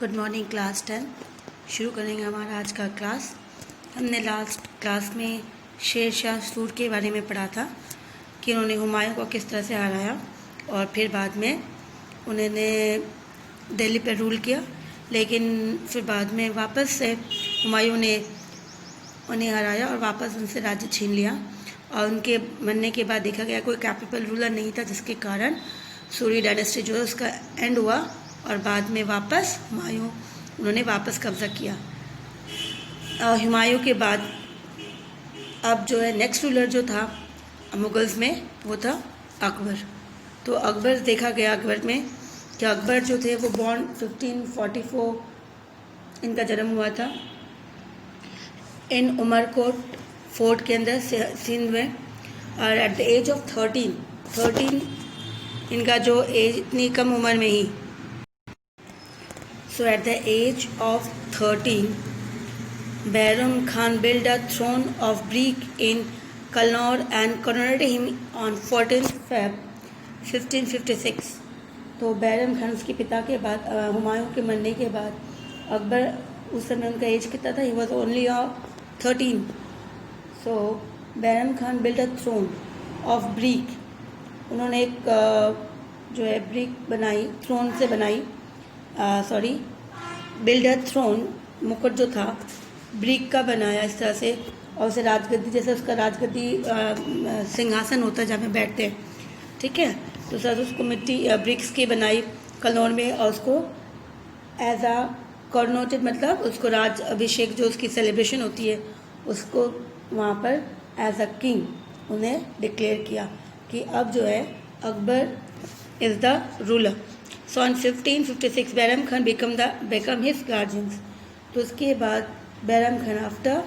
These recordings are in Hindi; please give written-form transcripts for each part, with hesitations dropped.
Good morning class 10। शुरू करेंगे हमारा आज का क्लास। हमने लास्ट क्लास में शेर शाह सूरी के बारे में पढ़ा था कि उन्होंने हुमायूं को किस तरह से हराया और फिर बाद में उन्होंने दिल्ली पर रूल किया, लेकिन फिर बाद में वापस से हुमायूं ने उन्हें हराया और वापस उनसे राज्य छीन लिया। और उनके मरने के बाद देखा गया कोई कैपेबल रूलर नहीं था, जिसके कारण सूरी डायनेस्टी जो है उसका एंड हुआ और बाद में वापस हुमायूं उन्होंने वापस कब्ज़ा किया। हुमायूं के बाद अब जो है नेक्स्ट रूलर जो था मुगल्स में वो था अकबर। तो अकबर देखा गया अकबर में कि अकबर जो थे वो बॉर्न 1544 इनका जन्म हुआ था इन उमरकोट फोर्ट के अंदर सिंध में। और एट द एज ऑफ 13 इनका जो एज इतनी कम उम्र में ही, so at the age of 13 Bairam Khan built a throne of brick in Kalnor and coronated him on 14th Feb 1556। तो बैरम खान उसके पिता के बाद हुमायूं के मरने के बाद अकबर, उस समय उनका एज कितना था? He was only 13। So Bairam Khan build a throne of brick. उन्होंने एक जो है ब्रिक बनाई, थ्रोन से बनाई, बिल्ड अ थ्रोन, मुकुट जो था ब्रिक का बनाया इस तरह से, और उसे राजगद्दी जैसे उसका राजगद्दी सिंहासन होता है जहाँ पे बैठते हैं, ठीक है। तो सर उसको मिट्टी ब्रिक्स की बनाई कलौर में, और उसको एज अ कॉर्नोटेड मतलब उसको राज अभिषेक जो उसकी सेलिब्रेशन होती है उसको वहाँ पर एज अ किंग उन्हें डिक्लेयर किया कि अब जो है Akbar is the ruler. So on 1556 Bairam Khan become his guardians। तो उसके बाद बैरम खान आफ्टर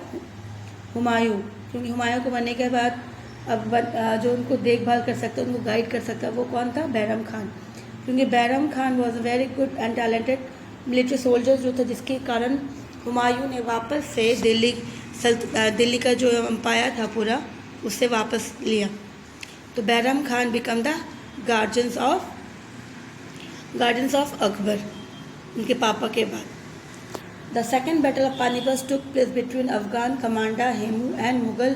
हुमायूं, क्योंकि हुमायूं को मरने के बाद अब जो उनको देखभाल कर सकता है, उनको गाइड कर सकता है, वो कौन था? बैरम खान। क्योंकि Bairam Khan was a very good and talented military soldier जो था, जिसके कारण हुमायूं ने वापस से दिल्ली का जो एम्पायर था पूरा उससे वापस लिया। तो Bairam Khan become the guardians of Akbar उनके पापा के बाद। The second battle of Panipat took place between Afghan commander Hemu and Mughal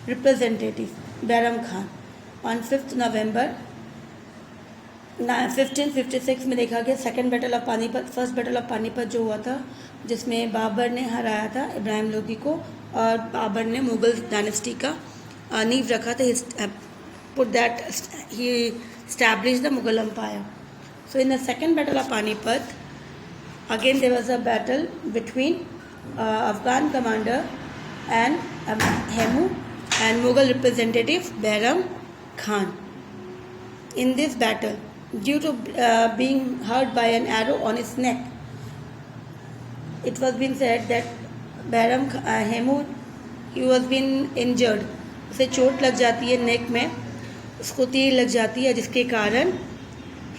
representative Bairam Khan on 5 नवंबर 1556 में देखा गया second battle of Panipat. First battle of Panipat जो हुआ था जिसमें बाबर ने हराया था इब्राहिम लोदी को, और बाबर ने मुगल डायनेस्टी का नींव रखा था। ही established the Mughal Empire. So in the second battle of Panipat, again there was a battle between Afghan commander and Hemu and Mughal representative Bairam Khan. In this battle, due to being hurt by an arrow on his neck, it was been said that Hemu, he was been injured. उसे चोट लग जाती है नेक में, उसको तीर लग जाती है, जिसके कारण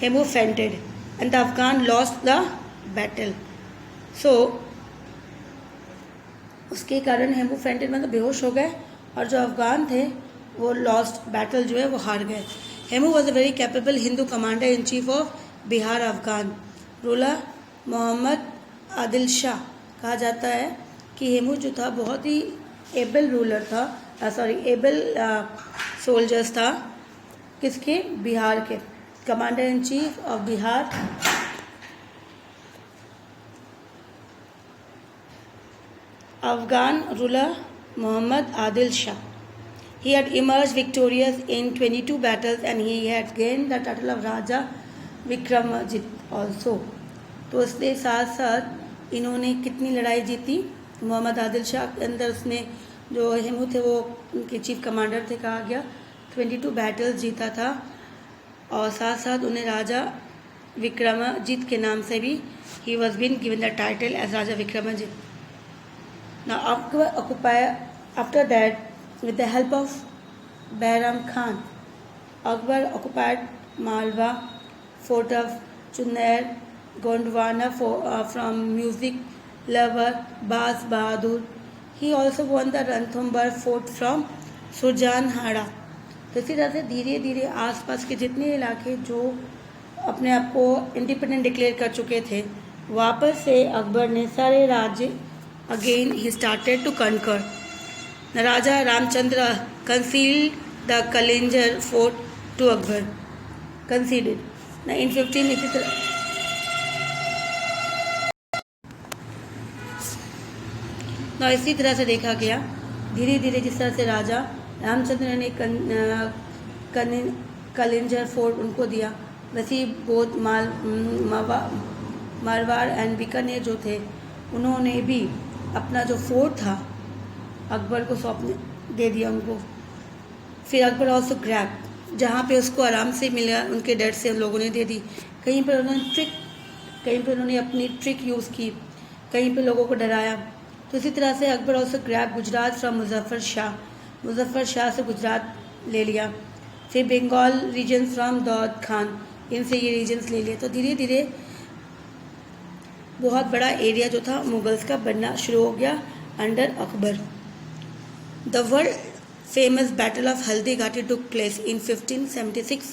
Hemu fainted and the Afghan lost the battle. So उसके कारण हेमू फेंटेड मतलब बेहोश हो गए, और जो अफगान थे वो लॉस्ट बैटल जो है वो हार गए। Hemu was a very capable Hindu commander in chief of Bihar Afghan ruler Mohammad Adil Shah. कहा जाता है कि हेमू जो था बहुत ही एबल रूलर था, एबल सोल्जर्स था, किसके? बिहार के। Commander in chief of Bihar Afghan ruler Mohammad Adil Shah. He had emerged victorious in 22 battles and he had gained the title of Raja Vikramajit also। तो उसके साथ साथ इन्होंने कितनी लड़ाई जीती? मोहम्मद आदिल शाह के अंदर उसने जो हेमू थे वो उनके चीफ कमांडर थे, कहा गया 22 बैटल्स जीता था, और साथ साथ उन्हें राजा विक्रमाजित के नाम से भी he was been given the title as Raja Vikramajit. Now Akbar occupy after that with the help of Bairam Khan, Akbar occupied Malwa, fort of Chunair, Gondwana from music lover Baz Bahadur। He also won the Ranthambore fort from Surjanhara। तो इसी तरह से धीरे धीरे आसपास के जितने इलाके जो अपने आप को इंडिपेंडेंट डिक्लेयर कर चुके थे वापस से अकबर ने सारे राज्य अगेन ही started to conquer. Raja Ramchandra concealed the Kalinjar fort to Akbar. Conceded ना इन 15 इसी तरह ना इसी तरह से देखा गया धीरे धीरे जिस तरह से राजा रामचंद्र ने कलिंजर फोर्ट उनको दिया, वैसे ही बोध मारवाड़ एंड बीकानेर जो थे उन्होंने भी अपना जो फोर्ट था अकबर को सौंपने दे दिया उनको. फिर अकबर ऑल्सो ग्रैब जहाँ पे उसको आराम से मिला उनके डर से लोगों ने दे दी. कहीं पर उन्होंने अपनी ट्रिक यूज़ की, कहीं पर लोगों को डराया. तो इसी तरह से Akbar also grab Gujarat from Muzaffar Shah से गुजरात ले लिया. फिर बंगाल रीजन फ्रॉम दाऊद खान, इनसे ये रीजन्स ले लिए. तो धीरे धीरे बहुत बड़ा एरिया जो था मुगल्स का बनना शुरू हो गया under Akbar. The world famous Battle of Haldi Ghati took place in 1576,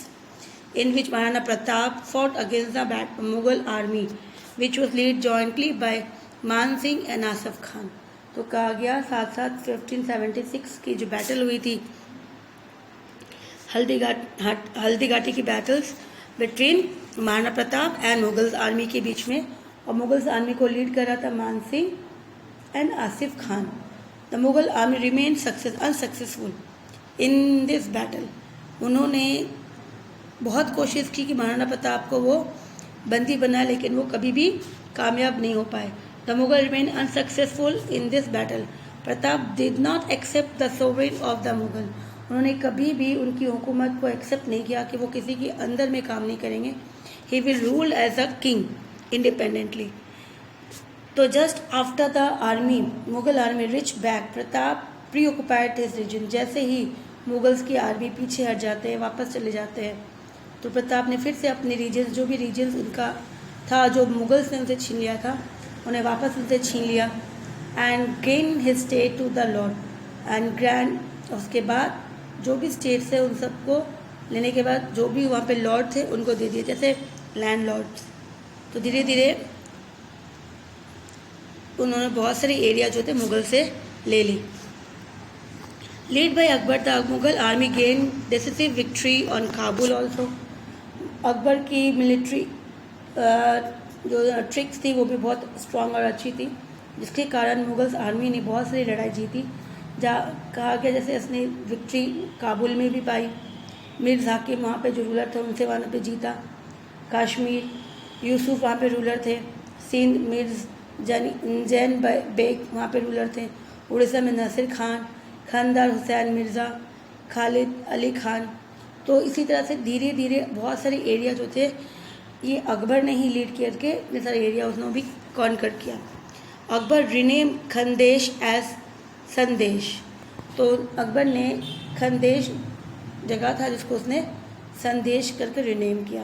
in which Maharana Pratap fought against the Mughal army, which was led jointly by मान सिंह एंड आसफ खान. तो कहा गया साथ साथ 1576 की जो बैटल हुई थी हल्दी घाटी की battles between Maharana Pratap and Mughals army के बीच में, और मुगल्स आर्मी को लीड कर रहा था मान Singh and Asif Khan. The Mughal army remain unsuccessful in this battle. उन्होंने बहुत कोशिश की कि महाराणा प्रताप को वो बंदी बनाए, लेकिन वो कभी भी कामयाब नहीं हो पाए. The Mughal remain unsuccessful in this battle. Pratap did not accept the sovereign of the Mughal. उन्होंने कभी भी उनकी हुकूमत को एक्सेप्ट नहीं किया कि वो किसी के अंदर में काम नहीं करेंगे. He will rule as a king independently. तो just after the army Mughal army reach back, Pratap preoccupied his region. जैसे ही मुगल्स की आर्मी पीछे हट जाते हैं, वापस चले जाते हैं, तो प्रताप ने फिर से अपने रीजन्स जो भी रीजन्स उनका था, जो मुगल्स ने उनसे छीन लिया था, उन्हें वापस उनसे छीन लिया. And gain his state to the lord and grand. उसके बाद जो भी स्टेट्स है उन सबको लेने के बाद जो भी वहाँ पे लॉर्ड थे उनको दे दिए, जैसे लैंड लॉर्ड्स. तो धीरे धीरे उन्होंने बहुत सारे एरिया जो थे मुगल से ले ली. Lead by Akbar the Mughal army gain decisive victory on Kabul also. Akbar की मिलिट्री जो ट्रिक्स थी वो भी बहुत स्ट्रांग और अच्छी थी, जिसके कारण मुगल्स आर्मी ने बहुत सारी लड़ाई जीती. जहाँ कहा गया जैसे उसने विक्ट्री काबुल में भी पाई, मीर जाकिर वहाँ पे जो रूलर थे उनसे वहाँ पे जीता. कश्मीर यूसुफ वहाँ पे रूलर थे. सिंध मीर जैन बेग वहाँ पे रूलर थे. उड़ीसा में नसीर खान, खानदार हुसैन मिर्ज़ा, खालिद अली खान. तो इसी तरह से धीरे धीरे बहुत सारे एरिया जो थे ये अकबर ने ही लीड करके इतने सारे एरिया उसने भी कॉन्कर किया. अकबर रिनेम खंदेश एज संदेश. तो अकबर ने खंदेश जगह था जिसको उसने संदेश करके रिनेम किया.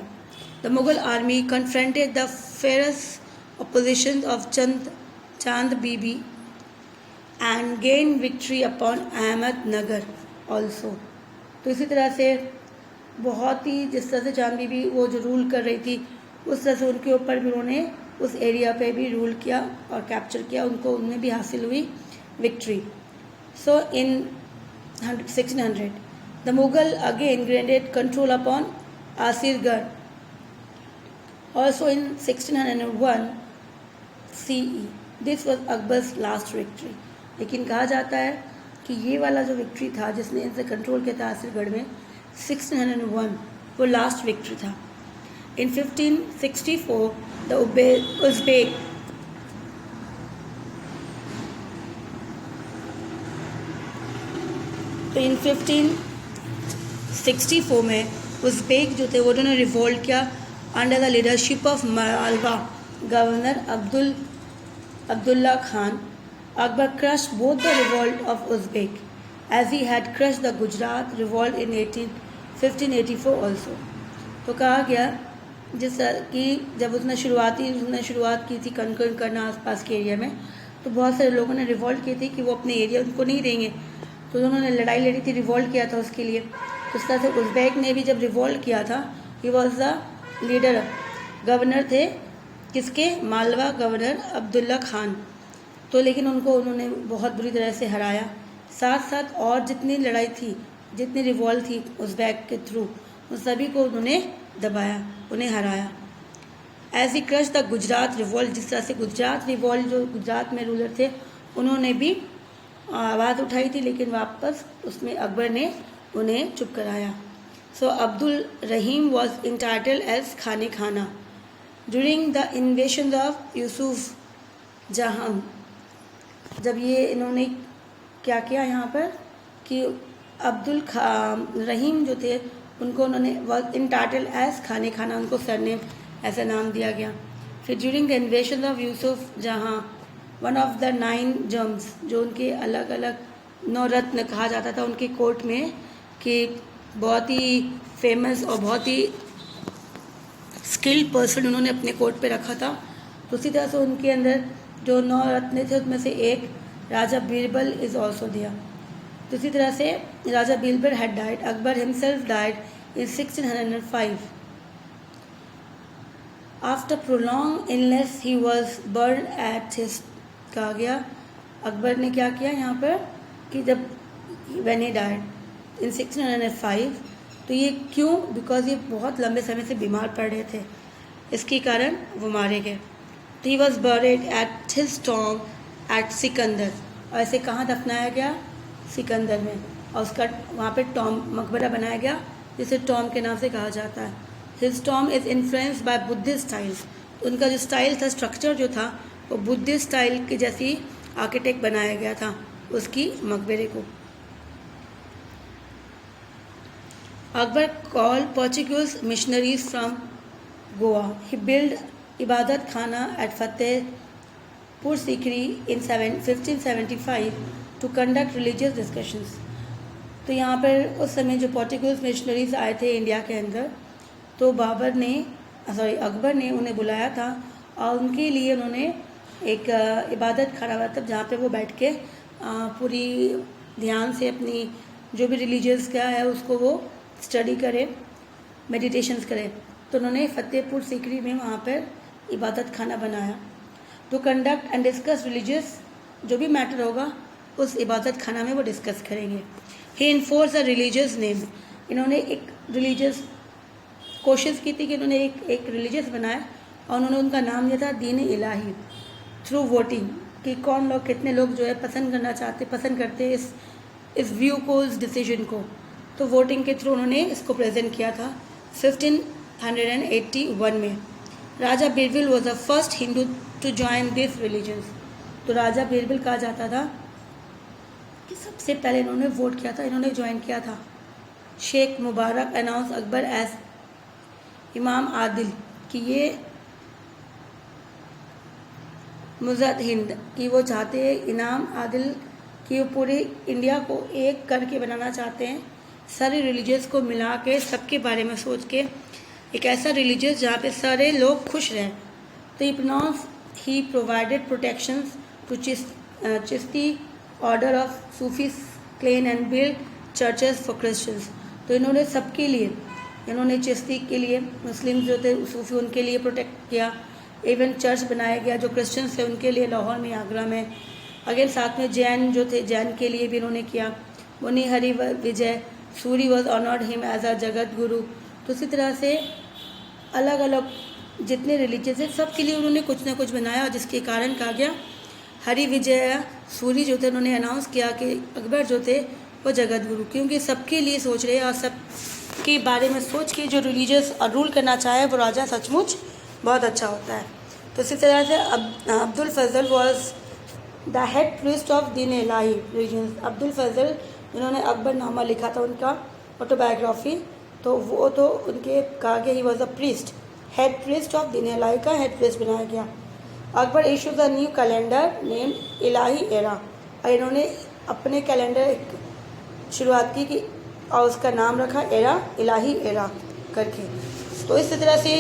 The Mughal army confronted the ferrous opposition of Chand Bibi and gained victory upon Ahmednagar also. तो इसी तरह से बहुत ही जिस तरह से चांद बीबी वो जो रूल कर रही थी उस तरह से उनके ऊपर भी उन्होंने उस एरिया पे भी रूल किया और कैप्चर किया, उनको उनमें भी हासिल हुई victory. So in 1600 the Mughal again granted control upon Asirgarh. Also in 1601 CE, this was Akbar's last victory. लेकिन कहा जाता है कि ये वाला जो विक्ट्री था जिसने इनसे कंट्रोल किया था आसिरगढ़ में 1601 वो लास्ट विक्ट्री था. In 1564 the उज़्बेक तो इन 1564 में उज़्बेक जो थे वो उन्होंने रिवोल्ट किया under the leadership of Malwa governor Abdullah Khan. Akbar crushed both the revolt of Uzbek as he had crushed the Gujarat revolt in 1584 also. तो कहा गया जिस कि जब उसने शुरुआत की थी कनकर करना आसपास के एरिया में, तो बहुत सारे लोगों ने रिवोल्ट की थी कि वो अपने एरिया उनको नहीं देंगे, तो उन्होंने लड़ाई लड़ी थी, रिवोल्ट किया था उसके लिए. तो इस तरह से उज़्बेक ने भी जब रिवोल्ट किया था, he was the leader governor थे किसके? मालवा गवर्नर अब्दुल्ला खान। तो लेकिन उन्होंने बहुत बुरी तरह से हराया। साथ साथ और जितनी लड़ाई थी, जितनी रिवॉल्ट थी उज़्बेक के थ्रू, उन सभी को उन्होंने दबाया, उन्हें हराया। As he crush the Gujarat revolt, जिस तरह से गुजरात रिवॉल्ट, जो गुजरात में रूलर थे, उन्होंने भी आवाज़ उठाई थी, लेकिन वापस उसमें अकबर ने उन्हें चुप कराया। सो अब्दुल रहीम वॉज इंटाइटल्ड एज खाने खाना ड्यूरिंग द इन्वेशन ऑफ यूसुफ जहां। जब ये इन्होंने क्या किया यहाँ पर कि रहीम जो थे उनको उन्होंने वॉज इंटाइटल्ड एज खाने खाना, उनको सरनेम ऐसा नाम दिया गया। फिर ड्यूरिंग द इन्वेशन ऑफ यूसुफ जहाँ वन ऑफ द 9 जम्स, जो उनके अलग अलग 9 रत्न कहा जाता था उनके कोर्ट में, कि बहुत ही फेमस और बहुत ही स्किल्ड पर्सन उन्होंने अपने कोर्ट पे रखा था। तो उसी तरह से उनके अंदर जो 9 रत्न थे उसमें से एक राजा बीरबल इज़ ऑल्सो दिया। तो इसी तरह से Raja Birbal had died, Akbar himself died in 1605। After prolong illness he was burn at his, कहा गया अकबर ने क्या किया यहाँ पर कि जब व्हेन ही डाइड इन 1605, तो ये क्यों? बिकॉज ये बहुत लंबे समय से बीमार पड़ रहे थे, इसके कारण वो मारे गए। तो he was buried at his tomb at Sikandar, और ऐसे कहाँ दफनाया गया? सिकंदर में, और उसका वहाँ पे टॉम मकबरा बनाया गया जिसे टॉम के नाम से कहा जाता है। His Tom is influenced by Buddhist style, उनका जो स्टाइल था, स्ट्रक्चर जो था, वो बुद्धिस्ट स्टाइल की जैसी आर्किटेक्ट बनाया गया था उसकी मकबरे को। Akbar call Portuguese missionaries from Goa, he build Ibadat Khana at Fatehpur Sikri in 1575 to conduct religious discussions. तो यहाँ पर उस समय जो पोर्चुगीज मिशनरीज आए थे इंडिया के अंदर, तो अकबर ने उन्हें बुलाया था और उनके लिए उन्होंने एक इबादत खाना, मतलब जहाँ पे वो बैठ के पूरी ध्यान से अपनी जो भी रिलीजियस क्या है उसको वो स्टडी करें, मेडिटेशंस करें। तो उन्होंने फतेहपुर सीकरी में वहाँ पर इबादत खाना बनाया। To conduct and discuss religious, जो भी मैटर होगा उस इबादत खाना में वो डिस्कस करेंगे। ही इन्फोर्स अ रिलीजियस नेम, इन्होंने एक रिलीजियस कोशिश की थी कि उन्होंने एक रिलीजियस बनाया और उन्होंने उनका नाम दिया था दीन इलाही, थ्रू वोटिंग, कि कौन लोग, कितने लोग जो है पसंद करते इस व्यू को, इस डिसीजन को। तो वोटिंग के थ्रू उन्होंने इसको प्रेजेंट किया था 1581 में। Raja Birbal was the first Hindu to join this religion. तो राजा बीरबल कहा जाता था कि सबसे पहले इन्होंने वोट किया था, इन्होंने ज्वाइन किया था। शेख मुबारक अनाउंस अकबर एज इमाम आदिल, कि ये मुज़द हिंद, कि वो चाहते हैं इमाम आदिल, कि वो पूरे इंडिया को एक करके बनाना चाहते हैं, सारे रिलीजियस को मिला के, सबके बारे में सोच के एक ऐसा रिलीजियस जहाँ पे सारे लोग खुश रहें। तो he provided protections to Chishti order of Sufi clan and build churches for Christians. तो इन्होंने सबके लिए, इन्होंने चिश्ती के लिए, मुस्लिम जो थे सूफी, उनके लिए प्रोटेक्ट किया। इवन चर्च बनाया गया जो क्रिश्चियंस थे उनके लिए, लाहौर में, आगरा में। अगेन साथ में जैन जो थे, जैन के लिए भी इन्होंने किया। Muni Hari Vijay Suri was honoured him as a Jagat Guru. तो इसी तरह से अलग अलग जितने रिलीजियस है सब के लिए उन्होंने कुछ ना कुछ बनाया, और जिसके कारण कहा गया हरि विजय सूरी जो थे उन्होंने अनाउंस किया कि अकबर जो थे वो जगत गुरु, क्योंकि सबके लिए सोच रहे हैं और सब के बारे में सोच के जो रिलीजियस रूल करना चाहे वो राजा सचमुच बहुत अच्छा होता है। तो इसी तरह से Abdul Fazal was the head priest of Din Ilahi religion. Abdul फजल जिन्होंने अकबरनामा लिखा था, उनका ऑटोबायोग्राफी, तो वो तो उनके कहा गया he was a priest, head priest of Din Ilahi का हेड प्रीस्ट बनाया गया। Akbar issues a new calendar name Ilahi era, और इन्होंने अपने कैलेंडर एक शुरुआत की कि और उसका नाम रखा एरा, इलाही एरा करके। तो इस तरह से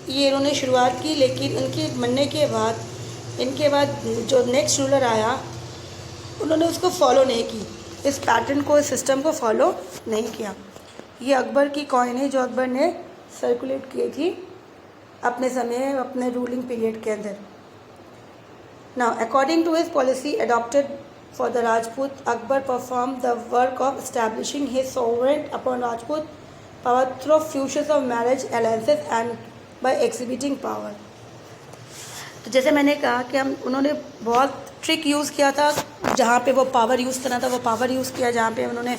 ये इन्होंने शुरुआत की, लेकिन उनके मरने के बाद, इनके बाद जो नेक्स्ट रूलर आया उन्होंने उसको फॉलो नहीं की, इस पैटर्न को, इस सिस्टम को फॉलो नहीं किया। ये अकबर की कॉइन है जो अकबर ने सर्कुलेट की थी अपने समय अपने रूलिंग पीरियड के अंदर। Now, according to his policy adopted for the Rajput, Akbar performed the work of establishing his sovereignty upon Rajput power through fusions of marriage alliances and by exhibiting power. तो जैसे मैंने कहा कि उन्होंने बहुत ट्रिक यूज़ किया था, जहाँ पे वो पावर यूज़ करना था वो पावर यूज़ किया, जहाँ पे उन्होंने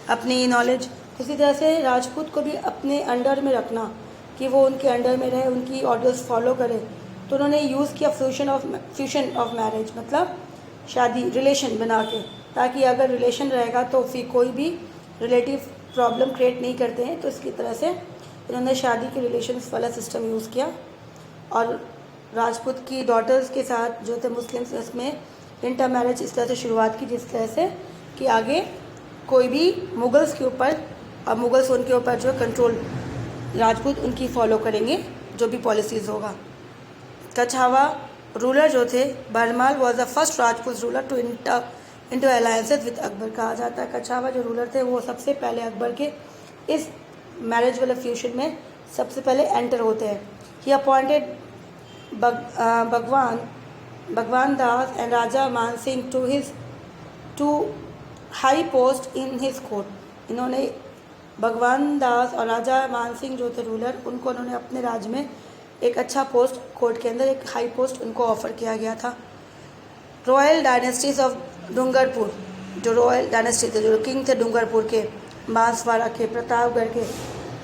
अपनी नॉलेज, इसी तरह से राजपूत को भी अपने अंडर में रखना कि वो उनके अंडर में रहे, उनकी ऑर्डर्स फॉलो करे। तो उन्होंने यूज़ किया फ्यूशन ऑफ मैरिज, मतलब शादी रिलेशन बना के, ताकि अगर रिलेशन रहेगा तो फिर कोई भी रिलेटिव प्रॉब्लम क्रिएट नहीं करते हैं। तो इसकी तरह से इन्होंने शादी के रिलेशंस वाला सिस्टम यूज़ किया। और राजपूत की डॉटर्स के साथ जो थे मुस्लिम्स, इसमें इंटर मैरिज इस तरह से शुरुआत की, जिस तरह से कि आगे कोई भी मुगल्स के ऊपर, अब मुगल्स उनके ऊपर जो कंट्रोल राजपूत उनकी फॉलो करेंगे, जो भी पॉलिसीज़ होगा। कछावा रूलर जो थे, Bharmal was the first Rajput ruler to into alliances with Akbar. कहा जाता है कछावा जो रूलर थे वो सबसे पहले अकबर के इस मैरिज वाले फ्यूशन में सबसे पहले एंटर होते हैं। ही अपॉइंटेड भगवान दास and Raja Man Singh to high post in his court. इन्होंने भगवान दास और राजा मान सिंह जो थे रूलर, उनको उन्होंने अपने राज्य में एक अच्छा पोस्ट, कोर्ट के अंदर एक हाई पोस्ट उनको ऑफर किया गया था। रॉयल डायनेस्टीज ऑफ डूंगरपुर, जो रॉयल डायनेस्टी थे, जो किंग थे डूंगरपुर के, बांसवाड़ा के, प्रतापगढ़ के,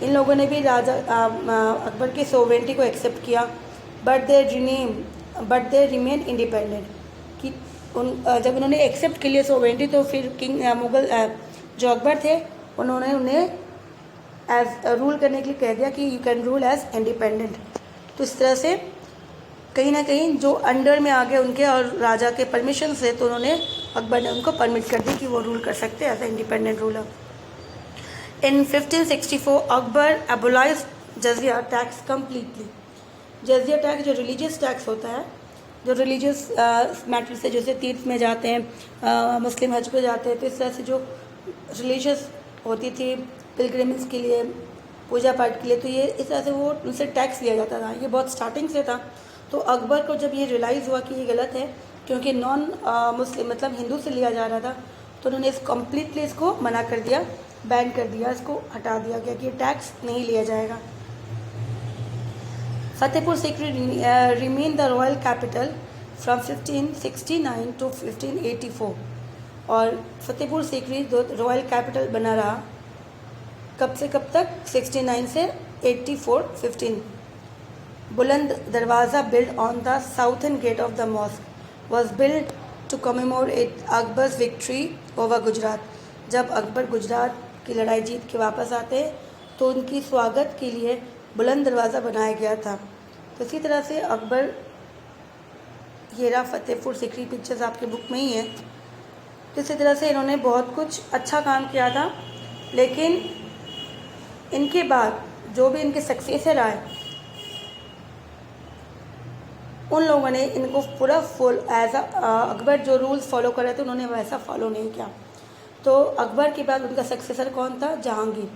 इन लोगों ने भी राजा अकबर की सोवरेंटी को एक्सेप्ट किया। बट दे रिमेन इंडिपेंडेंट, कि जब उन्होंने एक्सेप्ट के लिए सोवरेंटी, तो फिर किंग मुगल जो अकबर थे उन्होंने उन्हें एज रूल करने के लिए कह दिया कि you can rule as independent. तो इस तरह से कहीं ना कहीं जो अंडर में आ गए उनके और राजा के परमिशन से, तो उन्होंने अकबर ने उनको परमिट कर दी कि वो रूल कर सकते हैं as a independent ruler. In 1564 Akbar abolished jizya tax completely. Jizya tax जो रिलीजियस टैक्स होता है, जो रिलीजियस मैटर से, जैसे तीर्थ में जाते हैं, मुस्लिम हज पे जाते हैं, तो इस तरह से जो रिलीजियस होती थी पिलग्रिमेज के लिए, पूजा पाठ के लिए, तो ये इस तरह से वो उनसे टैक्स लिया जाता था। ये बहुत स्टार्टिंग से था। तो अकबर को जब ये रियलाइज़ हुआ कि ये गलत है, क्योंकि नॉन मुस्लिम मतलब हिंदू से लिया जा रहा था, तो उन्होंने कम्प्लीटली इसको मना कर दिया, बैन कर दिया, इसको हटा दिया गया कि ये टैक्स नहीं लिया जाएगा। Fatehpur Sikri remain the royal capital from 1569 to 1584। और फतेहपुर सीकरी जो रॉयल कैपिटल बना रहा कब से कब तक, 69 से 84 15। Buland Darwaza build on the southern gate of the mosque was build to commemorate Akbar's victory over Gujarat. जब अकबर गुजरात की लड़ाई जीत के वापस आते तो उनकी स्वागत के लिए बुलंद दरवाज़ा बनाया गया था। तो इसी तरह से अकबर, ये रहा फतेहपुर सीकरी, पिक्चर्स आपके बुक में ही है। तो इसी तरह से इन्होंने बहुत कुछ अच्छा काम किया था, लेकिन इनके बाद जो भी इनके सक्सेसर आए, उन लोगों ने इनको पूरा फुल एज अकबर जो रूल्स फॉलो कर रहे थे उन्होंने वैसा फॉलो नहीं किया। तो अकबर के बाद उनका सक्सेसर कौन था, Jahangir.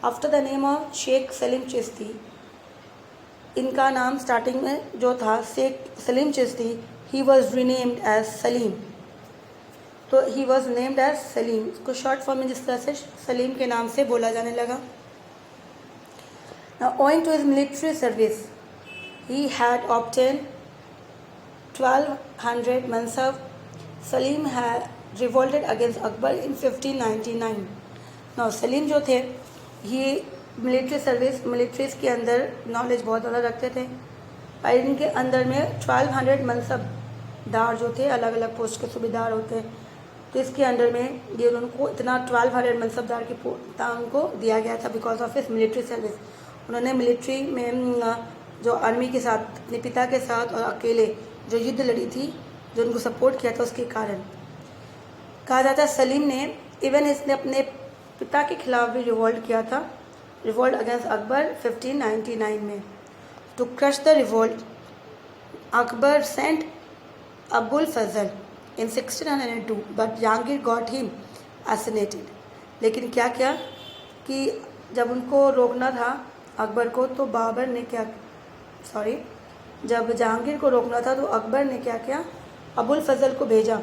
After the name of Shaikh Salim Chishti, इनका नाम स्टार्टिंग में जो था Shaikh Salim Chishti, he was renamed as Salim. तो he was named as Salim, इसको शॉर्ट फॉर्म में जिस तरह से सलीम के नाम से बोला जाने लगा। Now, owing to his military service, he had obtained 1200 mansab. Salim had revolted against Akbar in 1599. Now, Salim जो थे, ये मिलिट्री सर्विस, मिलिट्रीज के अंदर नॉलेज बहुत ज़्यादा रखते थे, और इनके अंदर में 1200 मनसबदार जो थे, अलग अलग पोस्ट के सूबेदार होते हैं, तो इसके अंडर में ये उनको इतना 1200 मनसबदार की उनको दिया गया था because of his military service. उन्होंने मिलिट्री में जो आर्मी के साथ, अपने पिता के साथ और अकेले जो युद्ध लड़ी थी, जो उनको सपोर्ट किया था, उसके कारण कहा जाता है सलीम ने, इवन इसने अपने पिता के खिलाफ भी रिवोल्ट किया था, रिवोल्ट अगेंस्ट अकबर 1599 में। To crush the revolt Akbar sent Abul Fazl in 1602, but Jahangir got him assassinated. लेकिन क्या किया कि जब उनको रोकना था अकबर को, तो बाबर ने क्या सॉरी, जब जहांगीर को रोकना था तो अकबर ने क्या किया, अबुल फजल को भेजा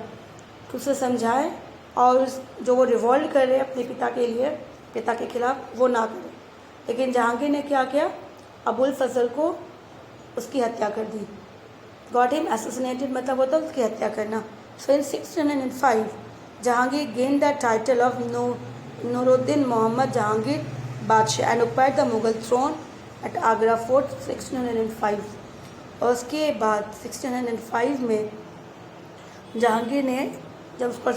तो उसे समझाए और जो वो रिवॉल्ट कर रहे हैं अपने पिता के लिए, पिता के खिलाफ, वो ना करे। लेकिन जहांगीर ने क्या किया, अबुल फजल को उसकी हत्या कर दी। गॉट हिम असैसिनेटेड मतलब होता है उसकी हत्या करना। So in 1605 Jahangir gain the title of Nuruddin Muhammad Jahangir Badshah and occupied the Mughal throne at Agra fort 1605। और उसके बाद 1605 में जहांगीर ने जब उस पर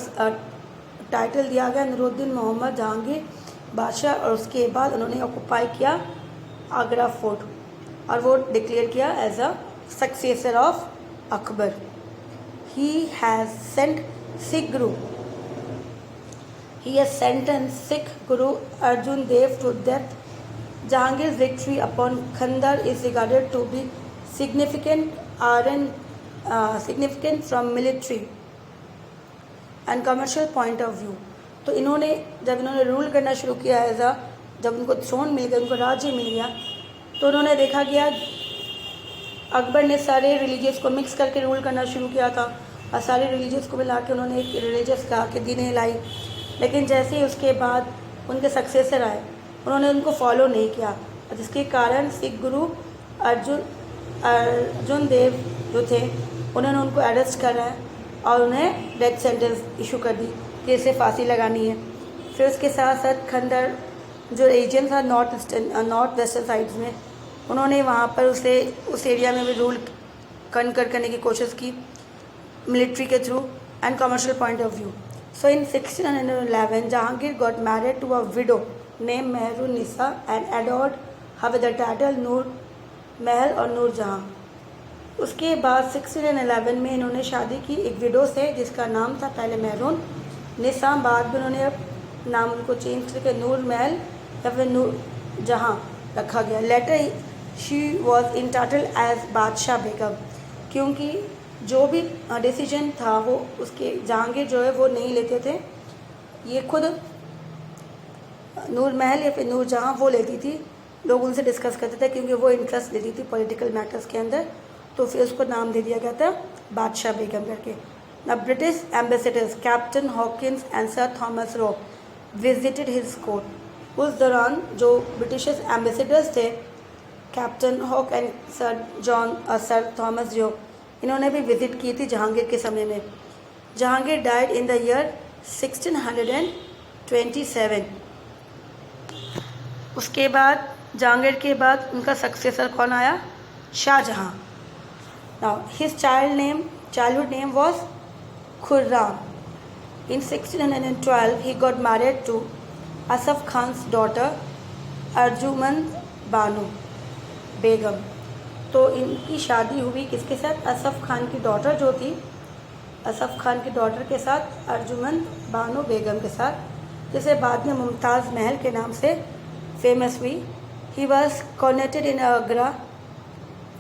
टाइटल दिया गया नूरुद्दीन मोहम्मद जहांगीर बादशाह, और उसके बाद उन्होंने ऑक्यूपाई किया आगरा फोर्ट और वो डिक्लेयर किया as a successor of Akbar. He has sent Sikh guru He has sentenced Sikh Guru Arjun Dev to death. Jahangir's victory upon Khandar is regarded to be significant from military and commercial point of view. तो इन्होंने जब इन्होंने रूल करना शुरू किया जब उनको थ्रोन मिल गया, उनको राज्य मिल गया, तो उन्होंने देखा गया अकबर ने सारे रिलीजियस को मिक्स करके रूल करना शुरू किया था और सारे रिलीजियस को मिला के उन्होंने एक रिलीजियस कहा कि दीन लाई। लेकिन जैसे ही उसके बाद उनके सक्सेसर आए उन्होंने उनको फॉलो नहीं किया, जिसके कारण सिख गुरु अर्जुन देव जो थे उन्होंने उनको अरेस्ट करा और उन्हें डेथ सेंटेंस इशू कर दी कि इसे फांसी लगानी है। फिर उसके साथ साथ खंडर जो रीजन था नॉर्थ वेस्टर्न साइड्स में, उन्होंने वहाँ पर उस एरिया में भी रूल कनकर करने की कोशिश की मिलिट्री के through and commercial point of view. So in 1611, Jahangir got married to a widow named Mehrun Nisa and adored her with the title Noor Mahal और नूर जहाँ। उसके बाद 1611 में इन्होंने शादी की एक विडो से जिसका नाम था पहले मेहरून निसा, बाद में उन्होंने नाम उनको चेंज करके नूर महल या फिर नूर जहाँ रखा गया। Later she was entitled as Badshah Begum, क्योंकि जो भी डिसीजन था वो उसके जहांगीर जो है वो नहीं लेते थे, ये खुद नूर महल या फिर नूर जहाँ वो लेती थी, लोग उनसे डिस्कस करते थे क्योंकि वो इंटरेस्ट लेती थी पॉलिटिकल मैटर्स के अंदर, तो फिर उसको नाम दे दिया गया था बादशाह बेगम करके। The British ambassadors Captain Hawkins and Sir Thomas Roe visited his court. उस दौरान जो ब्रिटिश एम्बेसडर्स थे Captain Hawk and Sir Thomas जो, इन्होंने भी विज़िट की थी जहांगीर के समय में। Jahangir died in the year 1627। उसके बाद जहांगीर के बाद उनका सक्सेसर कौन आया, Shahjahan. Now his childhood name was Khurram. In 1612 he got married to Asaf Khan's daughter Arjumand Bano Begum. तो इनकी शादी हुई किसके साथ, असफ खान की डॉटर जो थी, असफ खान की डॉटर के साथ अर्जुमंद बानो बेगम के साथ, जिसे बाद में मुमताज़ महल के नाम से फेमस हुई। He was coronated in Agra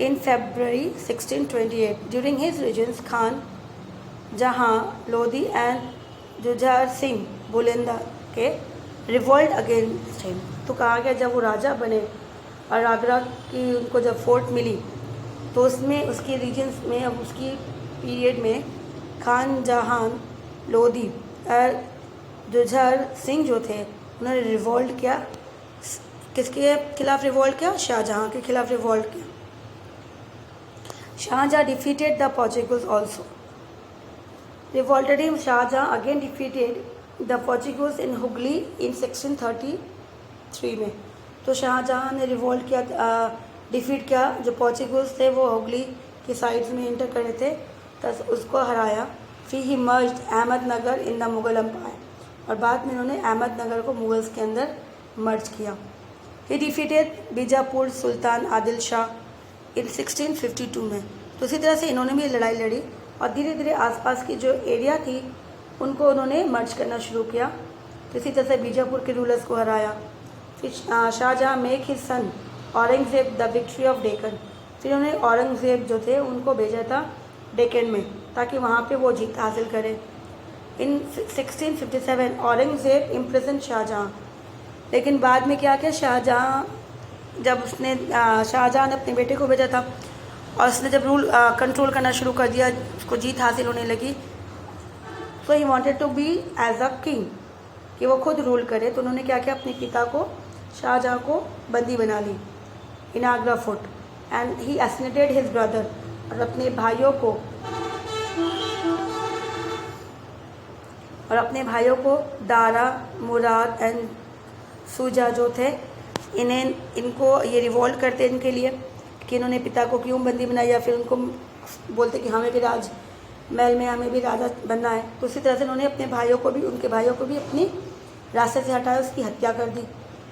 in February 1628 during his reigns Khan Jahan Lodhi and Jujhar Singh Bundela के रिवोल्ट अगेंस्ट हिम। तो कहा गया जब वो राजा बने और आगरा की उनको जब फोर्ट मिली तो उसमें उसके रीजन्स में उसकी पीरियड में खान जहां लोधी और जुझार सिंह जो थे उन्होंने रिवोल्ट किया। किसके खिलाफ रिवोल्ट किया, शाहजहां के खिलाफ रिवोल्ट किया। Shahjahan defeated the Portuguese also. Revolted Shahjahan again defeated the Portuguese in Hooghly in 1633 में। तो शाहजहां ने रिवोल्ट किया, डिफीट किया, जो पोर्चुगीज थे वो हुगली के साइड्स में इंटर कर रहे थे, तो उसको हराया। फिर he merged Ahmednagar in the Mughal empire, और बाद में उन्होंने अहमदनगर को मुगल्स के अंदर मर्ज किया। ही डिफीटेड बीजापुर सुल्तान आदिल शाह इन 1652 में। तो इसी तरह से इन्होंने भी लड़ाई लड़ी और धीरे धीरे आसपास की जो एरिया थी उनको उन्होंने मर्ज करना शुरू किया। तो इसी तरह से बीजापुर के रूलर्स को हराया। फिर Shahjahan make his son Aurangzeb the victory of Deccan. फिर उन्होंने औरंगजेब जो थे उनको भेजा था डेक्कन में ताकि वहाँ पे वो जीत हासिल करें। इन 1657 औरंगजेब इम्प्रिजन शाहजहां, लेकिन बाद में क्या किया, शाहजहां जब उसने शाहजहाँ ने अपने बेटे को भेजा था और उसने जब रूल कंट्रोल करना शुरू कर दिया, उसको जीत हासिल होने लगी, so he wanted to be as a king, कि वो खुद रूल करे। तो उन्होंने क्या किया, अपने पिता को शाहजहाँ को बंदी बना ली in Agra fort, and he assassinated his brother, और अपने भाइयों को दारा, मुराद एंड सूजा जो थे, इनको ये रिवॉल्ट करते इनके लिए कि इन्होंने पिता को क्यों बंदी बनाया, या फिर उनको बोलते कि हमें भी राज महल में हमें भी राजा बनना है। तो उसी तरह से उन्होंने अपने भाइयों को भी, उनके भाइयों को भी अपनी रास्ते से हटाया, उसकी हत्या कर दी।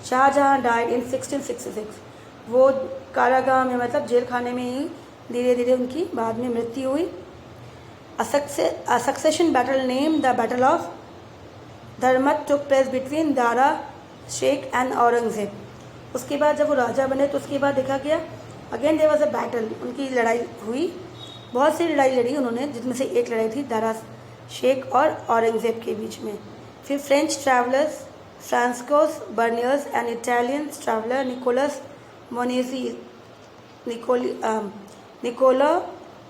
शाहजहाँ डाइड इन 1666, वो कारागाह में, मतलब जेल खाने में ही धीरे धीरे उनकी बाद में मृत्यु हुई। A succession battle named the Battle of Dharmat took place between Dara Shikoh and Aurangzeb. उसके बाद जब वो राजा बने तो उसके बाद देखा गया again there was a battle, उनकी लड़ाई हुई, बहुत सी लड़ाई लड़ी उन्होंने, जिसमें से एक लड़ाई थी दारा शेख और औरंगजेब के बीच में। फिर French travellers Franciscos Berniers and Italian traveller Nicola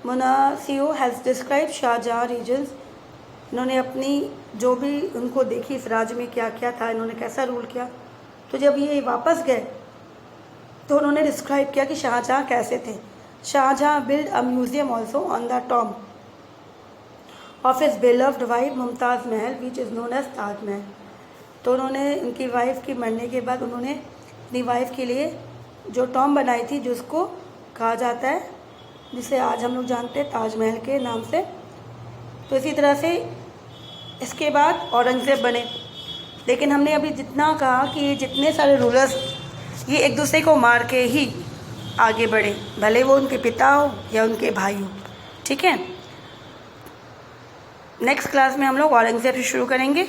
Manucci has describe Shah Jahan reigns. इन्होंने अपनी जो भी उनको देखी इस राज्य में क्या क्या था, इन्होंने कैसा रूल किया, तो जब ये वापस गए तो उन्होंने डिस्क्राइब किया कि शाहजहाँ कैसे थे। Shah Jahan build a museum also on the tomb of his beloved wife Mumtaz Mahal which is known as Taj Mahal. तो उन्होंने उनकी वाइफ के मरने के बाद उन्होंने अपनी वाइफ के लिए जो टॉम बनाई थी, जिसको कहा जाता है, जिसे आज हम लोग जानते हैं ताजमहल के नाम से। तो इसी तरह से इसके बाद औरंगज़ेब बने। लेकिन हमने अभी जितना कहा कि जितने सारे रूलर्स ये एक दूसरे को मार के ही आगे बढ़े, भले वो उनके पिता हो या उनके भाई हो। ठीक है, नेक्स्ट क्लास में हम लोग औरंगज़ेब से शुरू करेंगे।